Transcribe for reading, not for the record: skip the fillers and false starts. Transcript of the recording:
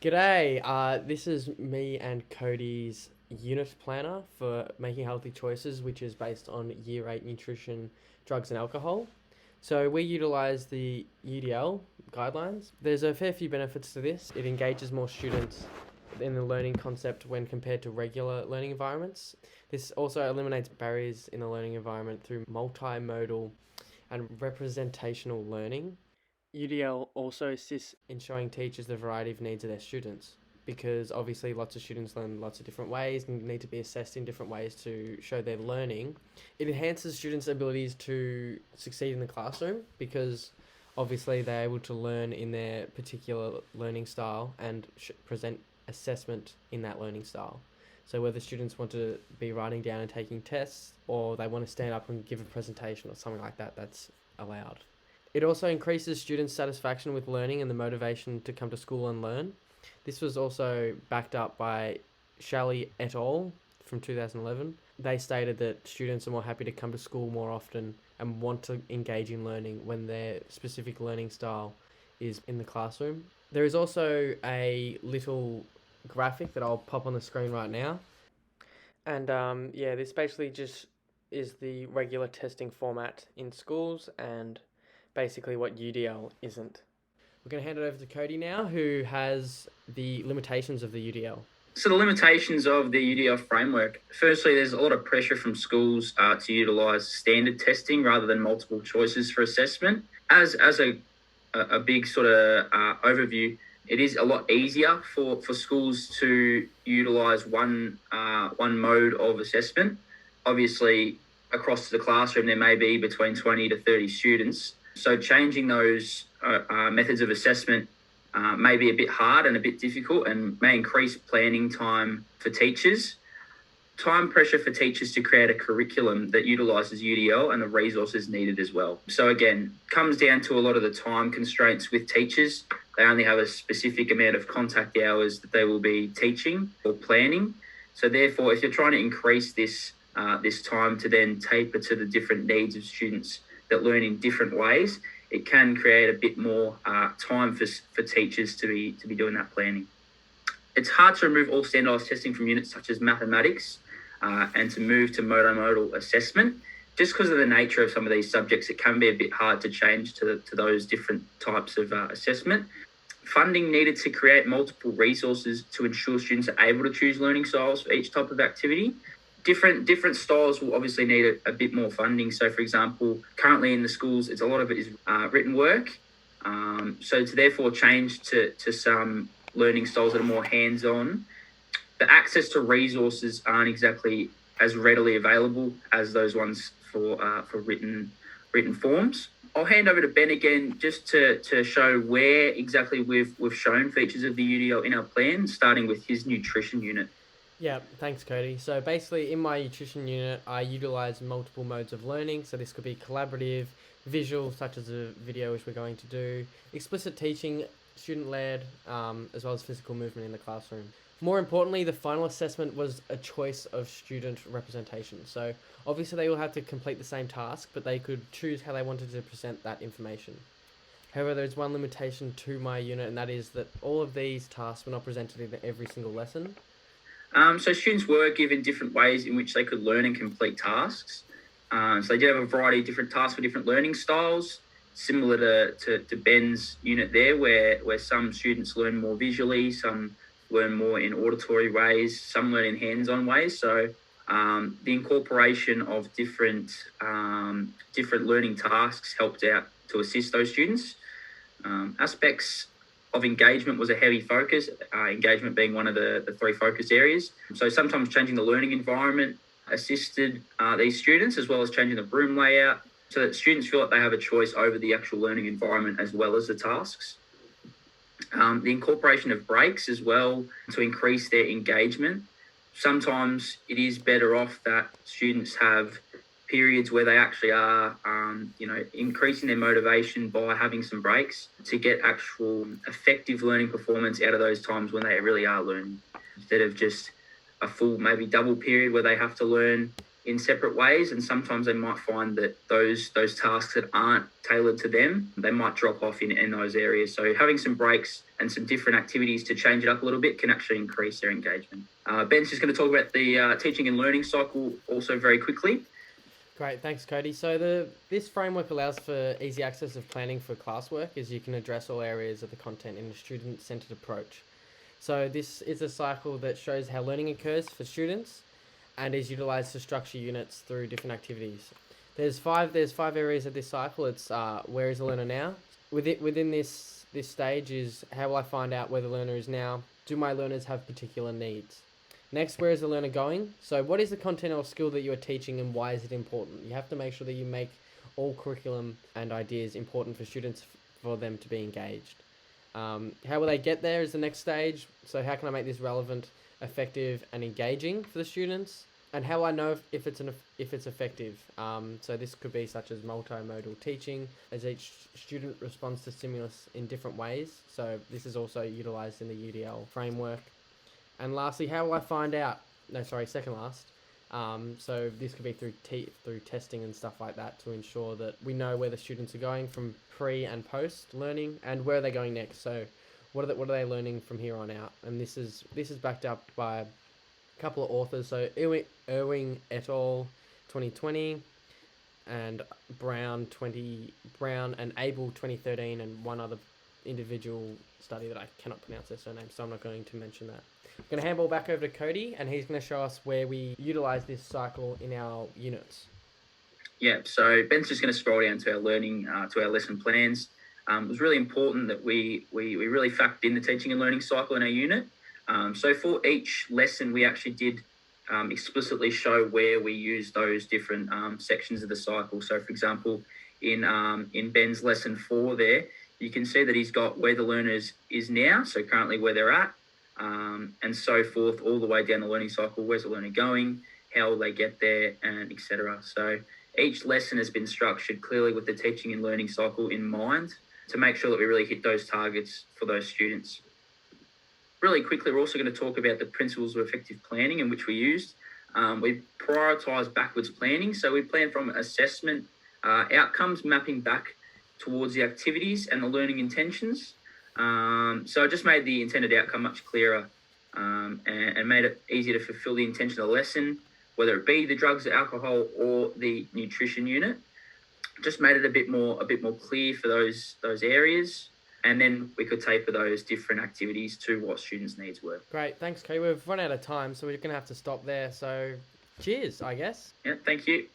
G'day, this is me and Cody's unit planner for making healthy choices, which is based on Year 8 nutrition, drugs and alcohol. So we utilise the UDL guidelines. There's a fair few benefits to this. It engages more students in the learning concept when compared to regular learning environments. This also eliminates barriers in the learning environment through multimodal and representational learning. UDL also assists in showing teachers the variety of needs of their students because obviously lots of students learn lots of different ways and need to be assessed in different ways to show their learning. It enhances students' abilities to succeed in the classroom because obviously they're able to learn in their particular learning style and present assessment in that learning style. So whether students want to be writing down and taking tests or they want to stand up and give a presentation or something like that, that's allowed. It also increases students' satisfaction with learning and the motivation to come to school and learn. This was also backed up by Shalley et al. From 2011. They stated that students are more happy to come to school more often and want to engage in learning when their specific learning style is in the classroom. There is also a little graphic that I'll pop on the screen right now. And this basically just is the regular testing format in schools and basically what UDL isn't. We're going to hand it over to Cody now, who has the limitations of the UDL. So the limitations of the UDL framework, firstly, there's a lot of pressure from schools to utilise standard testing rather than multiple choices for assessment. As a big sort of overview, it is a lot easier for schools to utilise one mode of assessment. Obviously, across the classroom, there may be between 20 to 30 students. So changing those methods of assessment may be a bit hard and a bit difficult and may increase planning time for teachers. Time pressure for teachers to create a curriculum that utilises UDL and the resources needed as well. So again, comes down to a lot of the time constraints with teachers. They only have a specific amount of contact hours that they will be teaching or planning. So therefore, if you're trying to increase this time to then taper to the different needs of students that learn in different ways, it can create a bit more time for teachers to be doing that planning. It's hard to remove all standardised testing from units such as mathematics and to move to multimodal assessment. Just because of the nature of some of these subjects, it can be a bit hard to change to those different types of assessment. Funding needed to create multiple resources to ensure students are able to choose learning styles for each type of activity. Different styles will obviously need a bit more funding. So, for example, currently in the schools, a lot of it is written work. So to therefore change to some learning styles that are more hands-on, the access to resources aren't exactly as readily available as those ones for written forms. I'll hand over to Ben again just to show where exactly we've shown features of the UDL in our plan, starting with his nutrition unit. Yeah, thanks, Cody. So basically, in my nutrition unit, I utilise multiple modes of learning. So this could be collaborative, visual, such as a video which we're going to do, explicit teaching, student-led, as well as physical movement in the classroom. More importantly, the final assessment was a choice of student representation. So obviously they will have to complete the same task, but they could choose how they wanted to present that information. However, there's one limitation to my unit, and that is that all of these tasks were not presented in every single lesson. So students were given different ways in which they could learn and complete tasks. So they did have a variety of different tasks for different learning styles, similar to Ben's unit there, where some students learn more visually, some learn more in auditory ways, some learn in hands-on ways. So the incorporation of different learning tasks helped out to assist those students. Aspects of engagement was a heavy focus, engagement being one of the three focus areas. So sometimes changing the learning environment assisted these students, as well as changing the room layout, so that students feel like they have a choice over the actual learning environment as well as the tasks. The incorporation of breaks as well to increase their engagement. Sometimes it is better off that students have periods where they actually are, increasing their motivation by having some breaks to get actual effective learning performance out of those times when they really are learning, instead of just a full, maybe double period where they have to learn in separate ways. And sometimes they might find that those tasks that aren't tailored to them, they might drop off in those areas. So having some breaks and some different activities to change it up a little bit can actually increase their engagement. Ben's just going to talk about the teaching and learning cycle also very quickly. Great, thanks, Cody. So this framework allows for easy access of planning for classwork, as you can address all areas of the content in a student-centered approach. So this is a cycle that shows how learning occurs for students and is utilized to structure units through different activities. There's five areas of this cycle. It's where is the learner now? Within this stage is how will I find out where the learner is now? Do my learners have particular needs? Next, where is the learner going? So what is the content or skill that you are teaching and why is it important? You have to make sure that you make all curriculum and ideas important for students for them to be engaged. How will they get there is the next stage. So how can I make this relevant, effective and engaging for the students? And how will I know if it's effective? So this could be such as multimodal teaching, as each student responds to stimulus in different ways. So this is also utilised in the UDL framework. And lastly, how will I find out? No, sorry, second last. So this could be through testing and stuff like that to ensure that we know where the students are going from pre and post learning and where are they going next. So what are they learning from here on out? And this is backed up by a couple of authors. So Irving et al. 2020 and Brown and Abel 2013 and one other individual study that I cannot pronounce their surname, so I'm not going to mention that. I'm going to handball back over to Cody, and he's going to show us where we utilise this cycle in our units. Yeah, so Ben's just going to scroll down to our learning, to our lesson plans. It was really important that we really factored in the teaching and learning cycle in our unit. So for each lesson, we actually did explicitly show where we use those different sections of the cycle. So, for example, in Ben's lesson 4 there, you can see that he's got where the learner is now, so currently where they're at, and so forth, all the way down the learning cycle. Where's the learner going? How will they get there? And etc. So each lesson has been structured clearly with the teaching and learning cycle in mind to make sure that we really hit those targets for those students. Really quickly, we're also going to talk about the principles of effective planning in which we used. We prioritise backwards planning. So we plan from assessment outcomes, mapping back towards the activities and the learning intentions. So it just made the intended outcome much clearer and made it easier to fulfill the intention of the lesson, whether it be the drugs, the alcohol, or the nutrition unit. Just made it a bit more clear for those areas. And then we could taper those different activities to what students' needs were. Great, thanks, Kay. We've run out of time, so we're going to have to stop there. So cheers, I guess. Yeah, thank you.